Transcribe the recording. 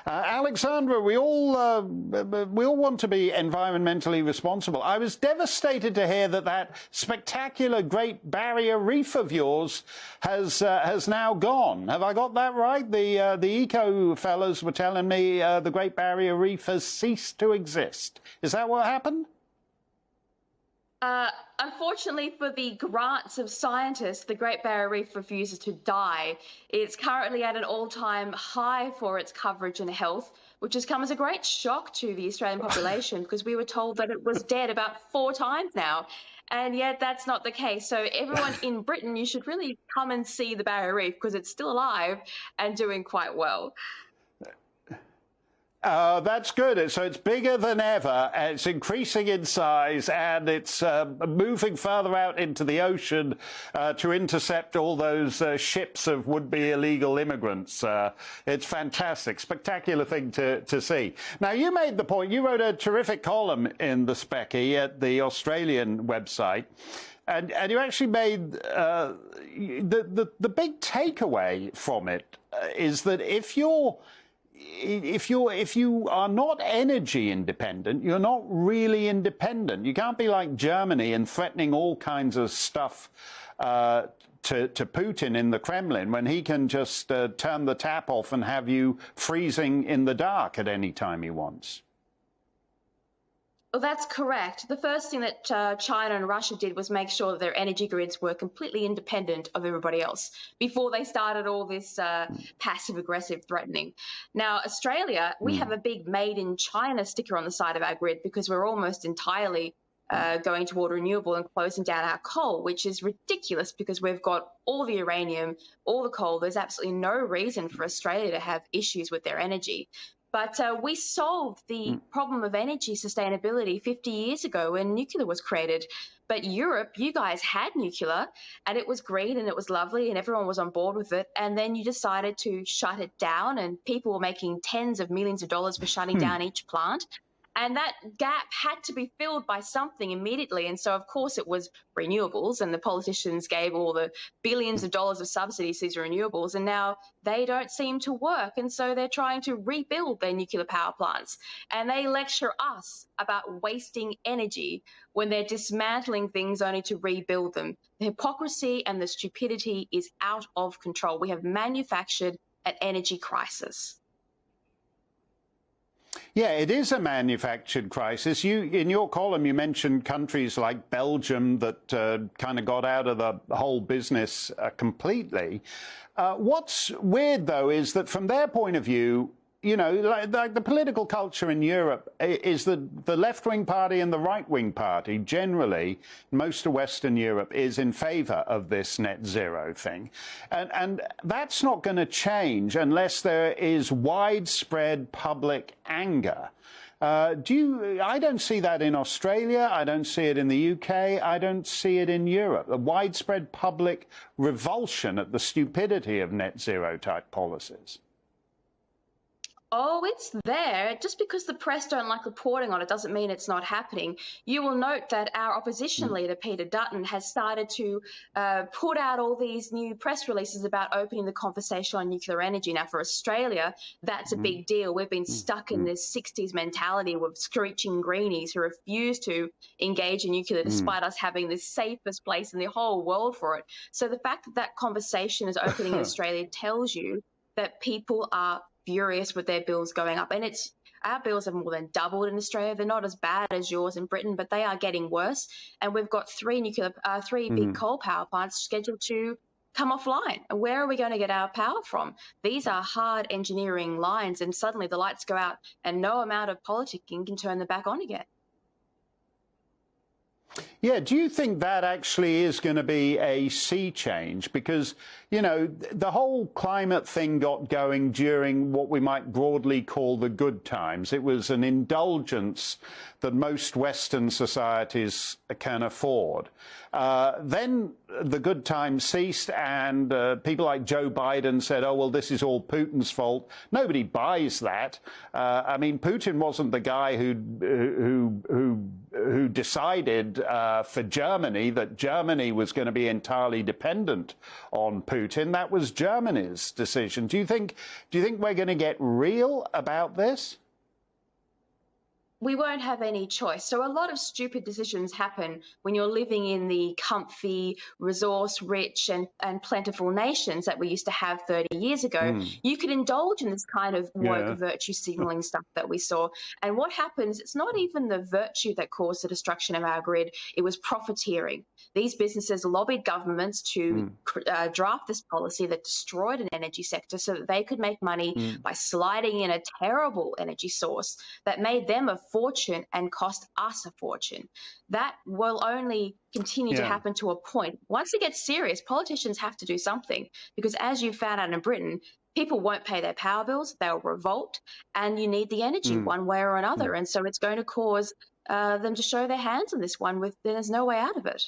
Alexandra, we all want to be environmentally responsible. I was devastated to hear that spectacular Great Barrier Reef of yours has now gone. Have I got that right? The eco fellas were telling me the Great Barrier Reef has ceased to exist. Is that what happened? Unfortunately for the grants of scientists, the Great Barrier Reef refuses to die. It's currently at an all-time high for its coverage and health, which has come as a great shock to the Australian population because we were told that it was dead about 4 times now. And yet that's not the case. So everyone in Britain, you should really come and see the Barrier Reef because it's still alive and doing quite well. That's good. So it's bigger than ever, it's increasing in size, and it's moving further out into the ocean to intercept all those ships of would-be illegal immigrants. It's fantastic, spectacular thing to see. Now, you made the point, you wrote a terrific column in the Specky at the Australian website, and you actually made the big takeaway from it is that if you are not energy independent, you're not really independent. You can't be like Germany and threatening all kinds of stuff to Putin in the Kremlin when he can just turn the tap off and have you freezing in the dark at any time he wants. Well, that's correct. The first thing that China and Russia did was make sure that their energy grids were completely independent of everybody else before they started all this passive-aggressive threatening. Now, Australia, we have a big Made in China sticker on the side of our grid because we're almost entirely going toward renewable and closing down our coal, which is ridiculous because we've got all the uranium, all the coal. There's absolutely no reason for Australia to have issues with their energy. But we solved the problem of energy sustainability 50 years ago when nuclear was created. But Europe, you guys had nuclear and it was green and it was lovely and everyone was on board with it. And then you decided to shut it down and people were making tens of millions of dollars for shutting down each plant. And that gap had to be filled by something immediately. And so, of course, it was renewables, and the politicians gave all the billions of dollars of subsidies to these renewables, and now they don't seem to work. And so they're trying to rebuild their nuclear power plants. And they lecture us about wasting energy when they're dismantling things only to rebuild them. The hypocrisy and the stupidity is out of control. We have manufactured an energy crisis. Yeah, it is a manufactured crisis. In your column, you mentioned countries like Belgium that kind of got out of the whole business completely. What's weird, though, is that from their point of view, you know, like the political culture in Europe is that the left-wing party and the right-wing party, generally, most of Western Europe, is in favour of this net zero thing. And that's not going to change unless there is widespread public anger. I don't see that in Australia, I don't see it in the UK, I don't see it in Europe. A widespread public revulsion at the stupidity of net zero type policies. Oh, it's there. Just because the press don't like reporting on it doesn't mean it's not happening. You will note that our opposition leader, Peter Dutton, has started to put out all these new press releases about opening the conversation on nuclear energy. Now, for Australia, that's a big deal. We've been stuck in this 60s mentality with screeching greenies who refuse to engage in nuclear despite us having the safest place in the whole world for it. So the fact that that conversation is opening in Australia tells you that people are furious with their bills going up. And our bills have more than doubled in Australia. They're not as bad as yours in Britain, but they are getting worse. And we've got three big coal power plants scheduled to come offline. And where are we going to get our power from? These are hard engineering lines, and suddenly the lights go out and no amount of politicking can turn them back on again. Yeah, do you think that actually is going to be a sea change? Because, you know, the whole climate thing got going during what we might broadly call the good times. It was an indulgence that most Western societies can afford. Then the good times ceased and people like Joe Biden said, oh, well, this is all Putin's fault. Nobody buys that. I mean, Putin wasn't the guy who decided for Germany that Germany was going to be entirely dependent on Putin. That was Germany's decision. Do you think we're going to get real about this? We won't have any choice. So a lot of stupid decisions happen when you're living in the comfy, resource-rich and plentiful nations that we used to have 30 years ago. You could indulge in this kind of woke virtue signaling stuff that we saw. And what happens, it's not even the virtue that caused the destruction of our grid, it was profiteering. These businesses lobbied governments to draft this policy that destroyed an energy sector so that they could make money by sliding in a terrible energy source that made them a fortune and cost us a fortune. That will only continue to happen to a point. Once it gets serious, politicians have to do something because, as you found out in Britain, people won't pay their power bills, they'll revolt, and you need the energy one way or another. And so it's going to cause them to show their hands on this one. There's no way out of it.